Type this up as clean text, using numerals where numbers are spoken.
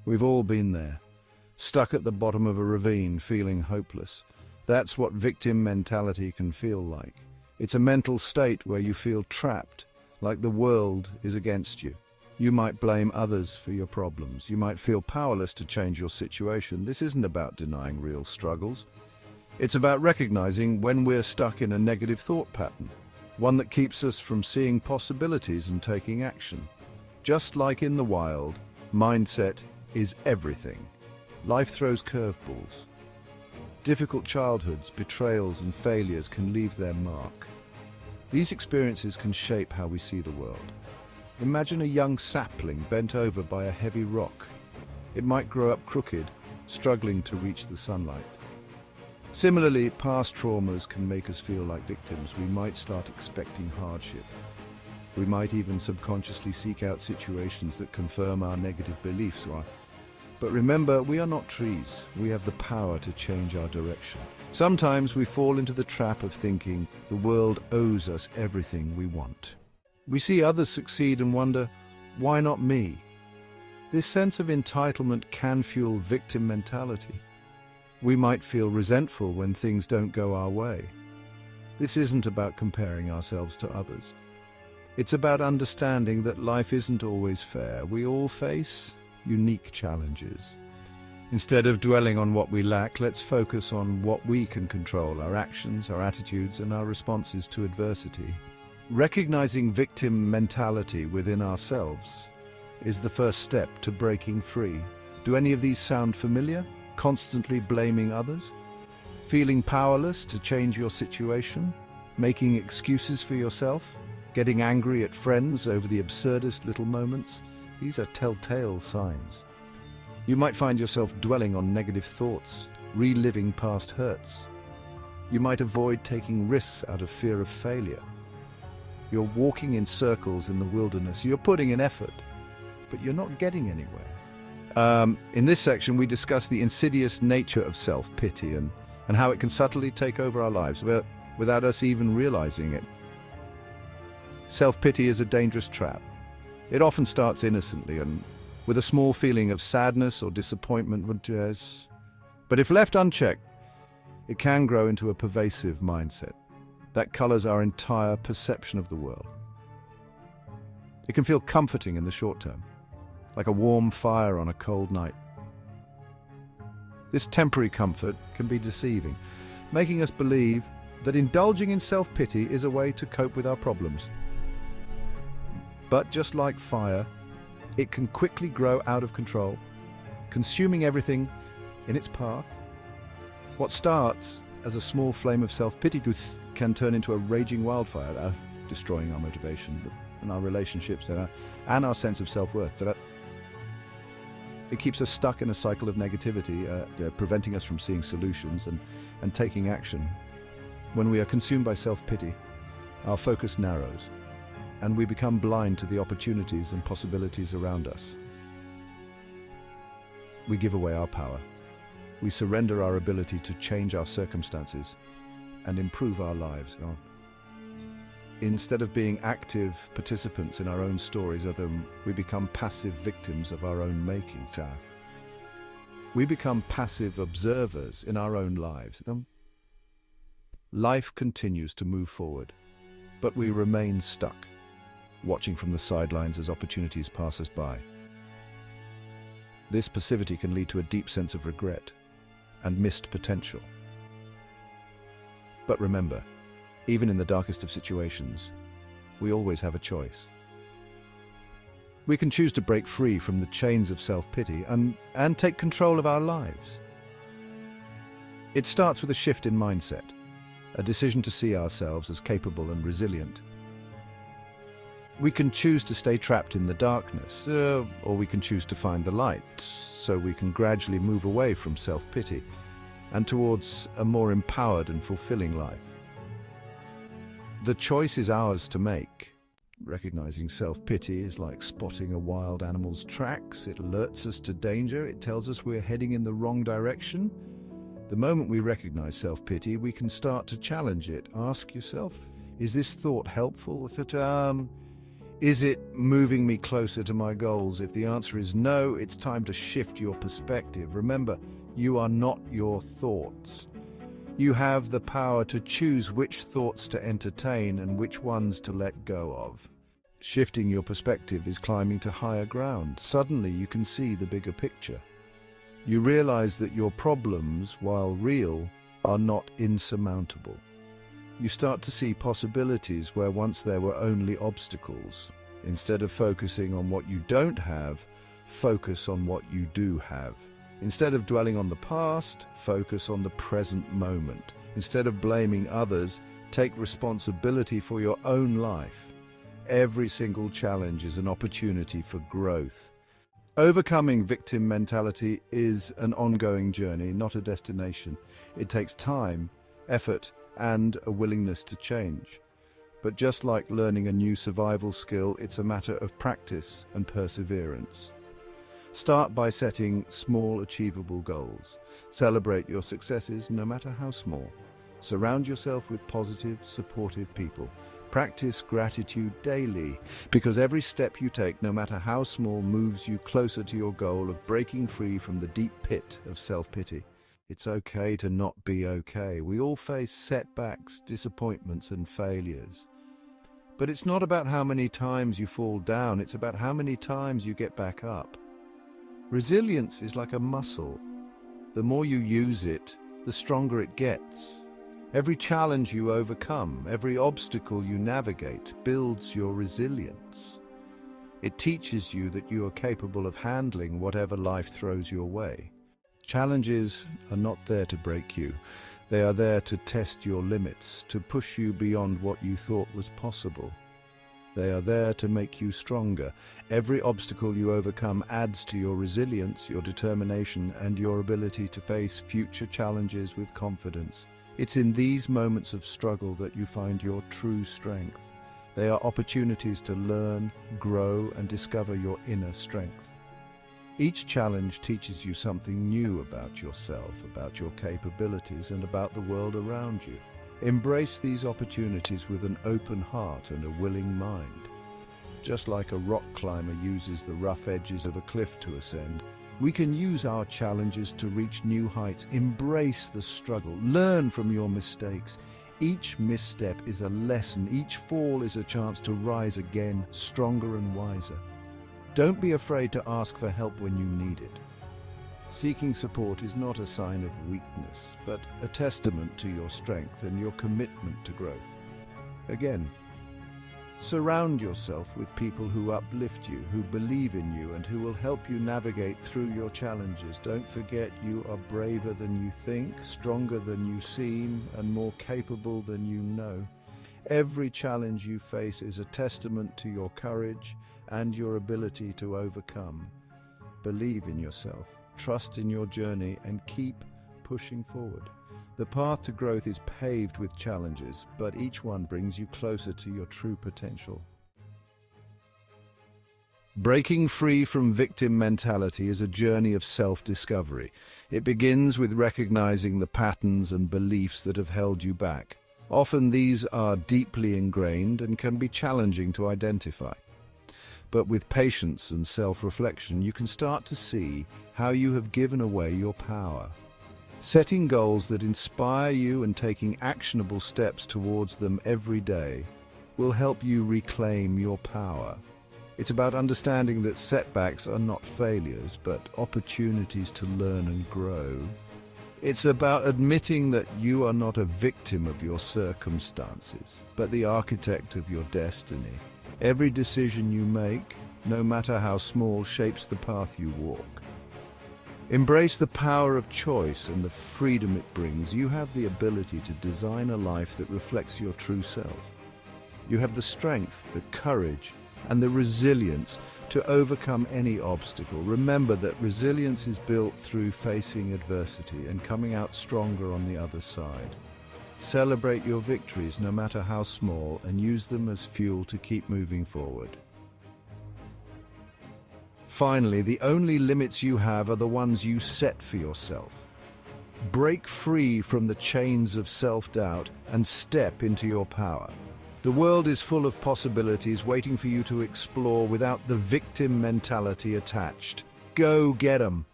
We've all been there, stuck at the bottom of a ravine, feeling hopeless. That's what victim mentality can feel like. It's a mental state where you feel trapped, like the world is against you. You might blame others for your problems. You might feel powerless to change your situation. This isn't about denying real struggles. It's about recognizing when we're stuck in a negative thought pattern, one that keeps us from seeing possibilities and taking action. Just like in the wild, mindset is everything. Life throws curveballs. Difficult childhoods, betrayals, and failures can leave their mark. These experiences can shape how we see the world. Imagine a young sapling bent over by a heavy rock. It might grow up crooked, struggling to reach the sunlight. Similarly, past traumas can make us feel like victims. We might start expecting hardship. We might even subconsciously seek out situations that confirm our negative beliefs. But remember, we are not trees. We have the power to change our direction. Sometimes we fall into the trap of thinking the world owes us everything we want. We see others succeed and wonder, why not me? This sense of entitlement can fuel victim mentality. We might feel resentful when things don't go our way. This isn't about comparing ourselves to others. It's about understanding that life isn't always fair. We all face unique challenges. Instead of dwelling on what we lack, let's focus on what we can control, our actions, our attitudes, and our responses to adversity. Recognizing victim mentality within ourselves is the first step to breaking free. Do any of these sound familiar? Constantly blaming others? Feeling powerless to change your situation? Making excuses for yourself? Getting angry at friends over the absurdest little moments? These are telltale signs. You might find yourself dwelling on negative thoughts, reliving past hurts. You might avoid taking risks out of fear of failure. You're walking in circles in the wilderness. You're putting in effort, but you're not getting anywhere. In this section, we discuss the insidious nature of self-pity and how it can subtly take over our lives without us even realizing it. Self-pity is a dangerous trap. It often starts innocently and with a small feeling of sadness or disappointment. But if left unchecked, it can grow into a pervasive mindset that colors our entire perception of the world. It can feel comforting in the short term, like a warm fire on a cold night. This temporary comfort can be deceiving, making us believe that indulging in self-pity is a way to cope with our problems. But just like fire, it can quickly grow out of control, consuming everything in its path. What starts as a small flame of self-pity can turn into a raging wildfire, destroying our motivation and our relationships and our sense of self-worth. So that it keeps us stuck in a cycle of negativity, preventing us from seeing solutions and taking action. When we are consumed by self-pity, our focus narrows, and we become blind to the opportunities and possibilities around us. We give away our power. We surrender our ability to change our circumstances and improve our lives. Instead of being active participants in our own stories, we become passive victims of our own making. We become passive observers in our own lives. Life continues to move forward, but we remain stuck, watching from the sidelines as opportunities pass us by. This passivity can lead to a deep sense of regret and missed potential. But remember, even in the darkest of situations, we always have a choice. We can choose to break free from the chains of self-pity and take control of our lives. It starts with a shift in mindset, a decision to see ourselves as capable and resilient. We can choose to stay trapped in the darkness, or we can choose to find the light, so we can gradually move away from self-pity and towards a more empowered and fulfilling life. The choice is ours to make. Recognizing self-pity is like spotting a wild animal's tracks. It alerts us to danger. It tells us we're heading in the wrong direction. The moment we recognize self-pity, we can start to challenge it. Ask yourself, is this thought helpful? Is it moving me closer to my goals? If the answer is no, it's time to shift your perspective. Remember, you are not your thoughts. You have the power to choose which thoughts to entertain and which ones to let go of. Shifting your perspective is climbing to higher ground. Suddenly you can see the bigger picture. You realize that your problems, while real, are not insurmountable. You start to see possibilities where once there were only obstacles. Instead of focusing on what you don't have, focus on what you do have. Instead of dwelling on the past, focus on the present moment. Instead of blaming others, take responsibility for your own life. Every single challenge is an opportunity for growth. Overcoming victim mentality is an ongoing journey, not a destination. It takes time, effort, and a willingness to change. But just like learning a new survival skill, it's a matter of practice and perseverance. Start by setting small, achievable goals. Celebrate your successes, no matter how small. Surround yourself with positive, supportive people. Practice gratitude daily, because every step you take, no matter how small, moves you closer to your goal of breaking free from the deep pit of self-pity. It's okay to not be okay. We all face setbacks, disappointments, and failures. But it's not about how many times you fall down, it's about how many times you get back up. Resilience is like a muscle. The more you use it, the stronger it gets. Every challenge you overcome, every obstacle you navigate, builds your resilience. It teaches you that you are capable of handling whatever life throws your way. Challenges are not there to break you. They are there to test your limits, to push you beyond what you thought was possible. They are there to make you stronger. Every obstacle you overcome adds to your resilience, your determination, and your ability to face future challenges with confidence. It's in these moments of struggle that you find your true strength. They are opportunities to learn, grow, and discover your inner strength. Each challenge teaches you something new about yourself, about your capabilities, and about the world around you. Embrace these opportunities with an open heart and a willing mind. Just like a rock climber uses the rough edges of a cliff to ascend, we can use our challenges to reach new heights. Embrace the struggle. Learn from your mistakes. Each misstep is a lesson. Each fall is a chance to rise again, stronger and wiser. Don't be afraid to ask for help when you need it. Seeking support is not a sign of weakness, but a testament to your strength and your commitment to growth. Again, surround yourself with people who uplift you, who believe in you, and who will help you navigate through your challenges. Don't forget, you are braver than you think, stronger than you seem, and more capable than you know. Every challenge you face is a testament to your courage and your ability to overcome. Believe in yourself, trust in your journey, and keep pushing forward. The path to growth is paved with challenges, but each one brings you closer to your true potential. Breaking free from victim mentality is a journey of self-discovery. It begins with recognizing the patterns and beliefs that have held you back. Often these are deeply ingrained and can be challenging to identify. But with patience and self-reflection, you can start to see how you have given away your power. Setting goals that inspire you and taking actionable steps towards them every day will help you reclaim your power. It's about understanding that setbacks are not failures, but opportunities to learn and grow. It's about admitting that you are not a victim of your circumstances, but the architect of your destiny. Every decision you make, no matter how small, shapes the path you walk. Embrace the power of choice and the freedom it brings. You have the ability to design a life that reflects your true self. You have the strength, the courage, and the resilience to overcome any obstacle. Remember that resilience is built through facing adversity and coming out stronger on the other side. Celebrate your victories, no matter how small, and use them as fuel to keep moving forward. Finally, the only limits you have are the ones you set for yourself. Break free from the chains of self-doubt and step into your power. The world is full of possibilities waiting for you to explore without the victim mentality attached. Go get 'em!